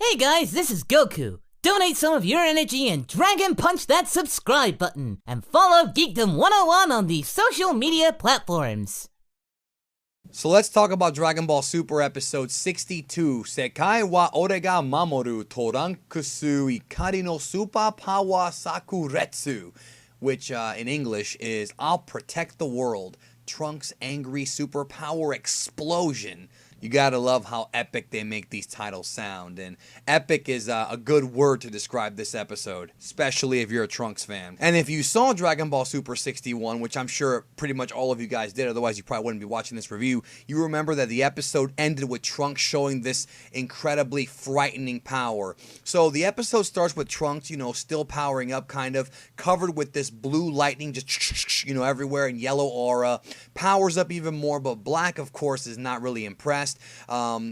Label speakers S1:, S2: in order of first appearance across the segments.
S1: Hey guys, this is Goku. Donate some of your energy and Dragon Punch that subscribe button and follow Geekdom 101 on the social media platforms.
S2: So let's talk about Dragon Ball Super episode 62, Sekai wa ore ga mamoru Torankusu Ikari no Super Power Sakuretsu, which in English is I'll protect the world, Trunks' angry superpower explosion. You gotta love how epic they make these titles sound, and epic is a good word to describe this episode, especially if you're a Trunks fan. And if you saw Dragon Ball Super 61, which I'm sure pretty much all of you guys did, otherwise you probably wouldn't be watching this review, you remember that the episode ended with Trunks showing this incredibly frightening power. So the episode starts with Trunks, still powering up kind of, covered with this blue lightning just, everywhere, and yellow aura. Powers up even more, but Black, of course, is not really impressed.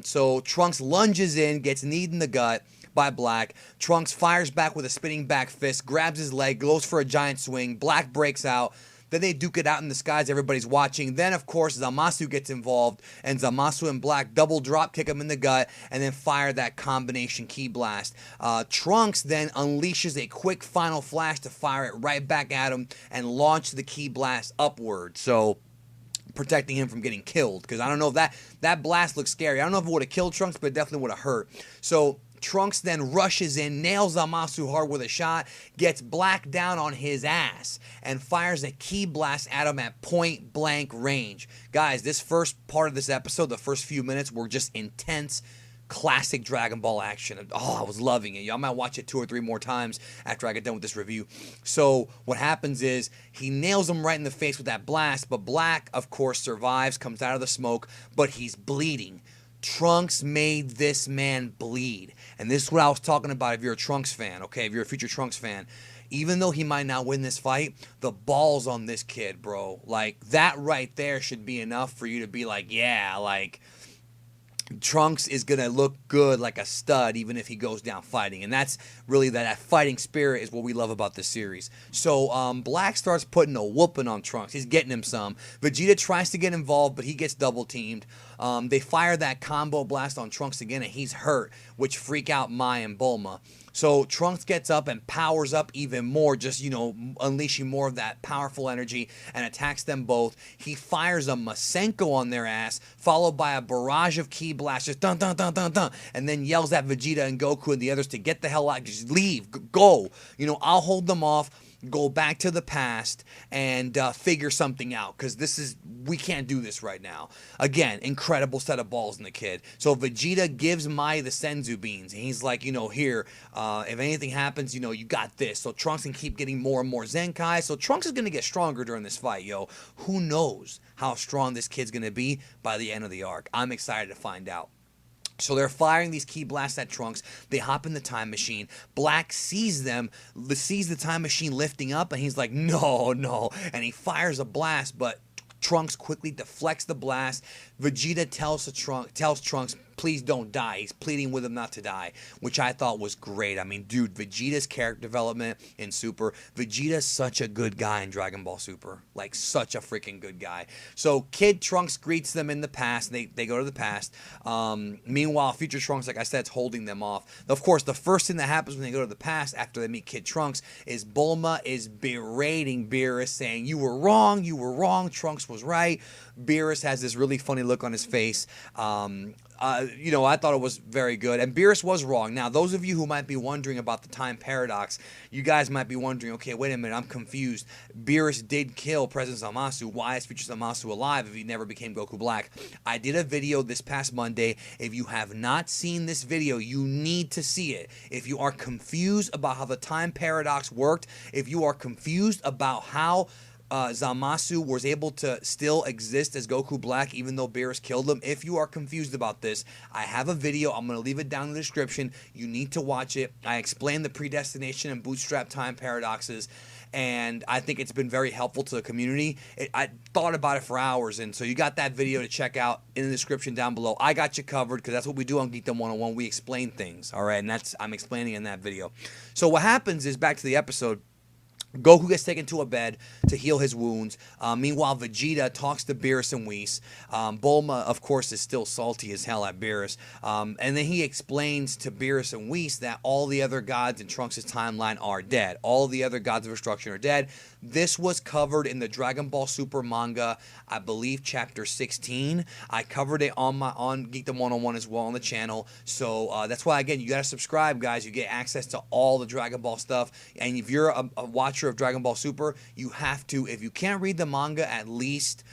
S2: So Trunks lunges in, gets kneed in the gut by Black. Trunks fires back with a spinning back fist, grabs his leg, goes for a giant swing. Black breaks out. Then they duke it out in the skies. Everybody's watching. Then, of course, Zamasu gets involved, and Zamasu and Black double drop kick him in the gut and then fire that combination ki blast. Trunks then unleashes a quick final flash to fire it right back at him and launch the ki blast upward. So protecting him from getting killed, because I don't know if that blast looks scary. I don't know if it would have killed Trunks, but it definitely would have hurt. So Trunks then rushes in, nails Zamasu hard with a shot, gets Black down on his ass, and fires a ki blast at him at point blank range. Guys, this first part of this episode, the first few minutes, were just intense, classic Dragon Ball action. Oh, I was loving it. I might watch it 2 or 3 more times after I get done with this review. So what happens is he nails him right in the face with that blast, but Black, of course, survives, comes out of the smoke, but he's bleeding. Trunks made this man bleed. And this is what I was talking about if you're a Trunks fan, okay? If you're a future Trunks fan. Even though he might not win this fight, the balls on this kid, bro. Like, that right there should be enough for you to be like, yeah, like, Trunks is going to look good like a stud even if he goes down fighting. And that's really that fighting spirit is what we love about this series. So Black starts putting a whooping on Trunks. He's getting him some. Vegeta tries to get involved, but he gets double teamed. They fire that combo blast on Trunks again, and he's hurt, which freak out Mai and Bulma. So Trunks gets up and powers up even more, just, unleashing more of that powerful energy and attacks them both. He fires a Masenko on their ass, followed by a barrage of ki blasts, just dun dun dun dun dun, and then yells at Vegeta and Goku and the others to get the hell out, just leave, go. I'll hold them off. Go back to the past and figure something out, because we can't do this right now. Again, incredible set of balls in the kid. So Vegeta gives Mai the Senzu beans, and he's like, here, if anything happens, you got this. So Trunks can keep getting more and more Zenkai. So Trunks is going to get stronger during this fight, yo. Who knows how strong this kid's going to be by the end of the arc? I'm excited to find out. So they're firing these ki blasts at Trunks. They hop in the time machine. Black sees them, sees the time machine lifting up, and he's like, no. And he fires a blast, but Trunks quickly deflects the blast. Vegeta tells Trunks, please don't die. He's pleading with him not to die, which I thought was great. I mean, dude, Vegeta's character development in Super. Vegeta's such a good guy in Dragon Ball Super. Like, such a freaking good guy. So Kid Trunks greets them in the past. They go to the past. Meanwhile, future Trunks, like I said, is holding them off. Of course, the first thing that happens when they go to the past after they meet Kid Trunks is Bulma is berating Beerus, saying, you were wrong, Trunks was right. Beerus has this really funny look on his face. I thought it was very good. And Beerus was wrong. Now, those of you who might be wondering about the time paradox, you guys might be wondering, okay, wait a minute, I'm confused. Beerus did kill President Zamasu. Why is future Zamasu alive if he never became Goku Black? I did a video this past Monday. If you have not seen this video, you need to see it. If you are confused about how the time paradox worked, if you are confused about how Zamasu was able to still exist as Goku Black even though Beerus killed him. If you are confused about this, I have a video. I'm going to leave it down in the description. You need to watch it. I explain the predestination and bootstrap time paradoxes, and I think it's been very helpful to the community. I thought about it for hours, and so you got that video to check out in the description down below. I got you covered, because that's what we do on Geekdom 101. We explain things, all right? And I'm explaining in that video. So what happens is, back to the episode, Goku gets taken to a bed to heal his wounds. Meanwhile, Vegeta talks to Beerus and Whis. Bulma, of course, is still salty as hell at Beerus. And then he explains to Beerus and Whis that all the other gods in Trunks' timeline are dead. All the other gods of destruction are dead. This was covered in the Dragon Ball Super manga, I believe, chapter 16. I covered it on Geekdom 101 as well on the channel. So that's why, again, you got to subscribe, guys. You get access to all the Dragon Ball stuff. And if you're a watcher of Dragon Ball Super, you have to, if you can't read the manga, at least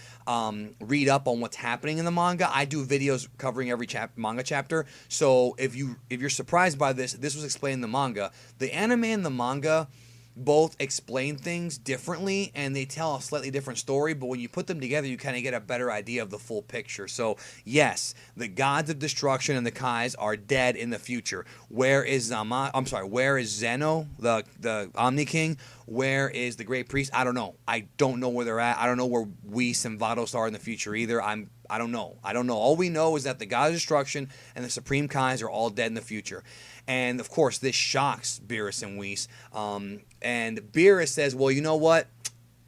S2: read up on what's happening in the manga. I do videos covering every manga chapter. So if you're surprised by this was explained in the manga. The anime and the manga both explain things differently, and they tell a slightly different story, but when you put them together, you kind of get a better idea of the full picture. So yes, the gods of destruction and the Kais are dead in the future. Where is where is Zeno, the Omni King? Where is the Great Priest? I don't know. I don't know where they're at. I don't know where Whis and Vados are in the future either. I don't know. All we know is that the gods of destruction and the Supreme Kais are all dead in the future. And of course, this shocks Beerus and Whis. And Beerus says, well, you know what?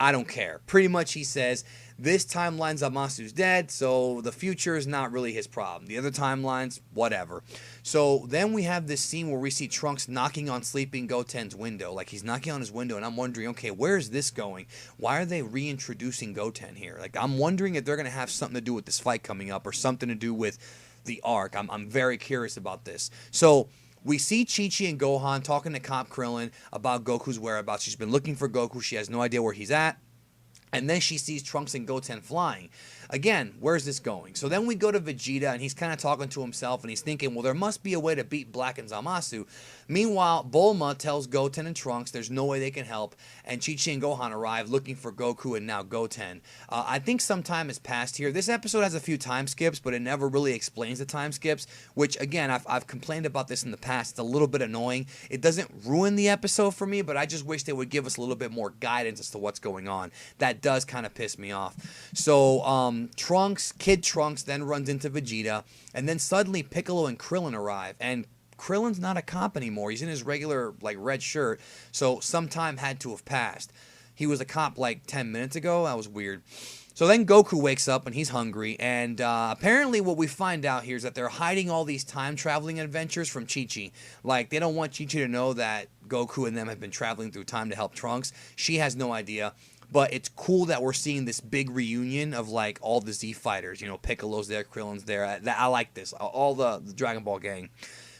S2: I don't care. Pretty much he says, this timeline, Zamasu's dead, so the future is not really his problem. The other timelines, whatever. So then we have this scene where we see Trunks knocking on Sleeping Goten's window. Like, he's knocking on his window, and I'm wondering, okay, where is this going? Why are they reintroducing Goten here? Like, I'm wondering if they're going to have something to do with this fight coming up or something to do with the arc. I'm very curious about this. So we see Chi-Chi and Gohan talking to Cop Krillin about Goku's whereabouts. She's been looking for Goku. She has no idea where he's at. And then she sees Trunks and Goten flying. Again, where's this going? So then we go to Vegeta, and he's kind of talking to himself, and he's thinking, well, there must be a way to beat Black and Zamasu. Meanwhile, Bulma tells Goten and Trunks there's no way they can help, and Chi-Chi and Gohan arrive looking for Goku and now Goten. I think some time has passed here. This episode has a few time skips, but it never really explains the time skips, which, again, I've complained about this in the past. It's a little bit annoying. It doesn't ruin the episode for me, but I just wish they would give us a little bit more guidance as to what's going on. That does kind of piss me off. So, Kid Trunks then runs into Vegeta, and then suddenly Piccolo and Krillin arrive, and Krillin's not a cop anymore. He's in his regular, like, red shirt, so some time had to have passed. He was a cop, like, 10 minutes ago. That was weird. So then Goku wakes up, and he's hungry, and apparently what we find out here is that they're hiding all these time-traveling adventures from Chi-Chi. Like, they don't want Chi-Chi to know that Goku and them have been traveling through time to help Trunks. She has no idea. But it's cool that we're seeing this big reunion of, like, all the Z fighters. You know, Piccolo's there, Krillin's there. I like this. All the Dragon Ball gang.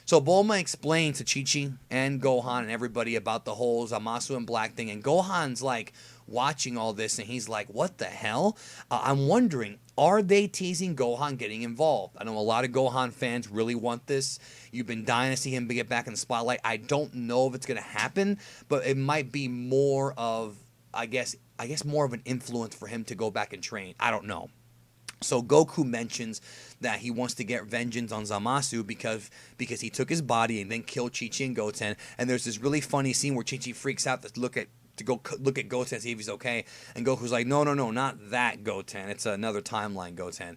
S2: So Bulma explains to Chi-Chi and Gohan and everybody about the whole Zamasu and Black thing. And Gohan's, like, watching all this, and he's like, what the hell? I'm wondering, are they teasing Gohan getting involved? I know a lot of Gohan fans really want this. You've been dying to see him get back in the spotlight. I don't know if it's going to happen, but it might be more of, I guess more of an influence for him to go back and train. I don't know. So Goku mentions that he wants to get vengeance on Zamasu because he took his body and then killed Chi-Chi and Goten. And there's this really funny scene where Chi-Chi freaks out to go look at Goten, see if he's okay. And Goku's like, no, not that Goten. It's another timeline Goten.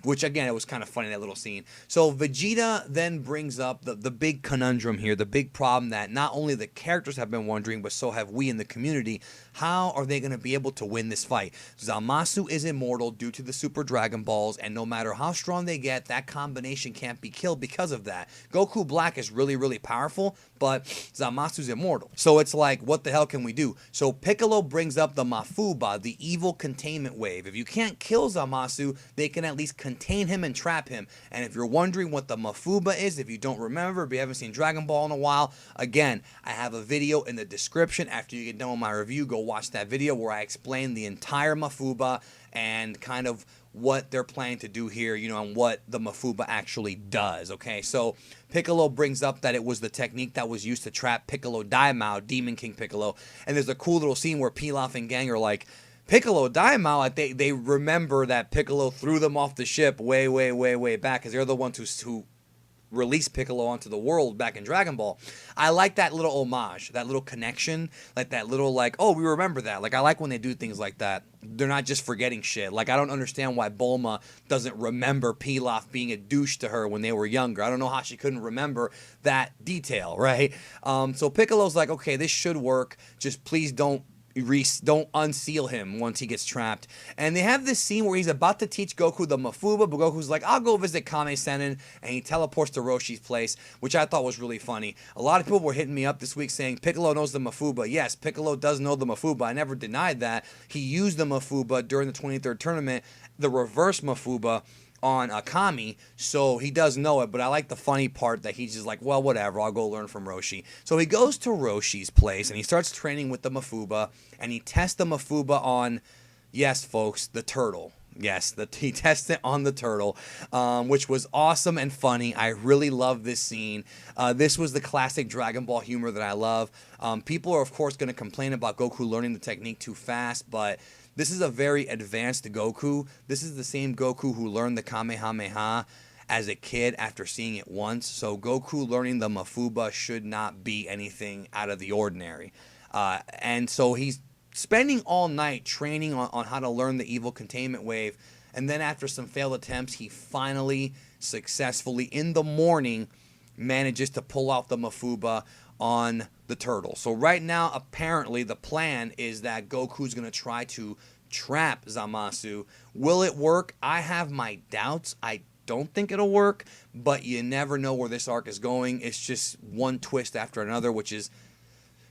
S2: Which, again, it was kind of funny, that little scene. So Vegeta then brings up the big conundrum here, the big problem that not only the characters have been wondering, but so have we in the community. How are they going to be able to win this fight? Zamasu is immortal due to the Super Dragon Balls, and no matter how strong they get, that combination can't be killed because of that. Goku Black is really, really powerful, but Zamasu's immortal. So it's like, what the hell can we do? So Piccolo brings up the Mafuba, the evil containment wave. If you can't kill Zamasu, they can at least contain him and trap him. And if you're wondering what the Mafuba is, if you don't remember, if you haven't seen Dragon Ball in a while, again, I have a video in the description. After you get done with my review, go watch that video where I explain the entire Mafuba and kind of what they're planning to do here, you know, and what the Mafuba actually does, okay? So Piccolo brings up that it was the technique that was used to trap Piccolo Daimao, Demon King Piccolo, and there's a cool little scene where Pilaf and gang are like, Piccolo Daimao, like they remember that Piccolo threw them off the ship way back, because they're the ones who release Piccolo onto the world back in Dragon Ball. I like that little homage, that little connection, like that little like, oh, we remember that. Like I like when they do things like that. They're not just forgetting shit. Like I don't understand why Bulma doesn't remember Pilaf being a douche to her when they were younger. I don't know how she couldn't remember that detail, right? So Piccolo's like, okay, this should work. Just please don't unseal him once he gets trapped. And they have this scene where he's about to teach Goku the Mafuba, but Goku's like, I'll go visit Kame Sennin, and he teleports to Roshi's place, which I thought was really funny. A lot of people were hitting me up this week saying Piccolo knows the Mafuba. Yes, Piccolo does know the Mafuba. I never denied that. He used the Mafuba during the 23rd tournament, the reverse Mafuba on Akami, so he does know it, but I like the funny part that he's just like, well, whatever, I'll go learn from Roshi. So he goes to Roshi's place, and he starts training with the Mafuba, and he tests the Mafuba on, yes, folks, the turtle. Yes, he tests it on the turtle, which was awesome and funny. I really love this scene. This was the classic Dragon Ball humor that I love. People are, of course, going to complain about Goku learning the technique too fast, but this is a very advanced Goku. This is the same Goku who learned the Kamehameha as a kid after seeing it once. So Goku learning the Mafuba should not be anything out of the ordinary. And so he's spending all night training on how to learn the evil containment wave. And then after some failed attempts, he finally, successfully, in the morning, manages to pull out the Mafuba on the turtle. So right now, apparently, the plan is that Goku's going to try to trap Zamasu. Will it work? I have my doubts. I don't think it'll work, but you never know where this arc is going. It's just one twist after another, which is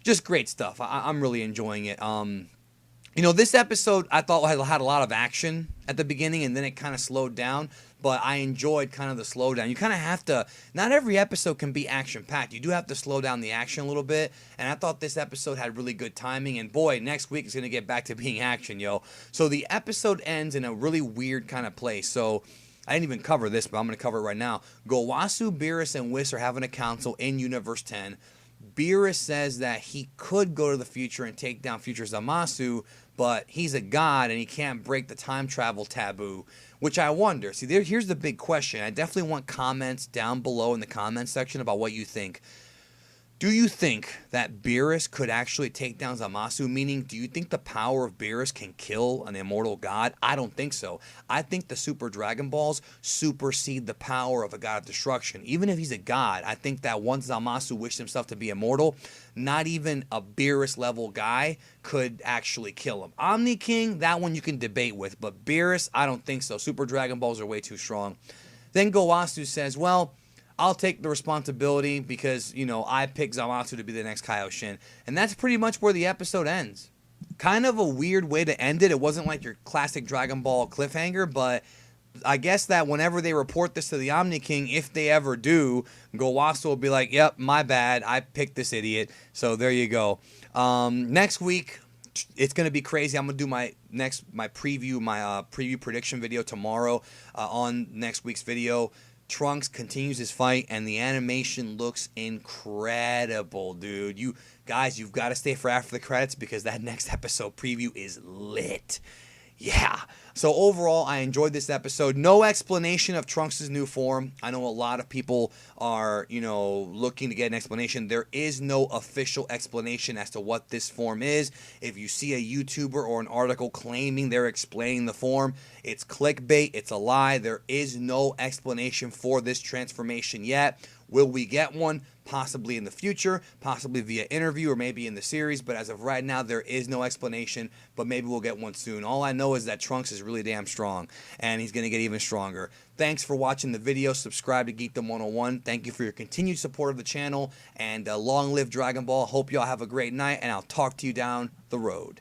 S2: just great stuff. I'm really enjoying it. You know, this episode I thought had a lot of action at the beginning, and then it kind of slowed down. But I enjoyed kind of the slowdown. You kind of have to, not every episode can be action-packed. You do have to slow down the action a little bit. And I thought this episode had really good timing. And boy, next week is going to get back to being action, yo. So the episode ends in a really weird kind of place. So I didn't even cover this, but I'm going to cover it right now. Gowasu, Beerus, and Whis are having a council in Universe 10. Beerus says that he could go to the future and take down future Zamasu, but he's a god and he can't break the time travel taboo, which I wonder. See, here's the big question. I definitely want comments down below in the comments section about what you think. Do you think that Beerus could actually take down Zamasu? Meaning, do you think the power of Beerus can kill an immortal god? I don't think so. I think the Super Dragon Balls supersede the power of a god of destruction. Even if he's a god, I think that once Zamasu wished himself to be immortal, not even a Beerus level guy could actually kill him. Omni King, that one you can debate with, but Beerus, I don't think so. Super Dragon Balls are way too strong. Then Gowasu says, well, I'll take the responsibility because, you know, I picked Zamasu to be the next Kaioshin. And that's pretty much where the episode ends. Kind of a weird way to end it. It wasn't like your classic Dragon Ball cliffhanger, but I guess that whenever they report this to the Omni King, if they ever do, Gowasu will be like, yep, my bad. I picked this idiot. So there you go. Next week, it's going to be crazy. I'm going to do my preview prediction video tomorrow on next week's video. Trunks continues his fight, and the animation looks incredible, dude. You guys, you've got to stay for after the credits because that next episode preview is lit. Yeah. So overall, I enjoyed this episode. No explanation of Trunks' new form. I know a lot of people are, you know, looking to get an explanation. There is no official explanation as to what this form is. If you see a YouTuber or an article claiming they're explaining the form, it's clickbait. It's a lie. There is no explanation for this transformation yet. Will we get one? Possibly in the future, possibly via interview or maybe in the series, but as of right now, there is no explanation, but maybe we'll get one soon. All I know is that Trunks is really damn strong, and he's going to get even stronger. Thanks for watching the video. Subscribe to Geekdom 101. Thank you for your continued support of the channel, and long live Dragon Ball. Hope y'all have a great night, and I'll talk to you down the road.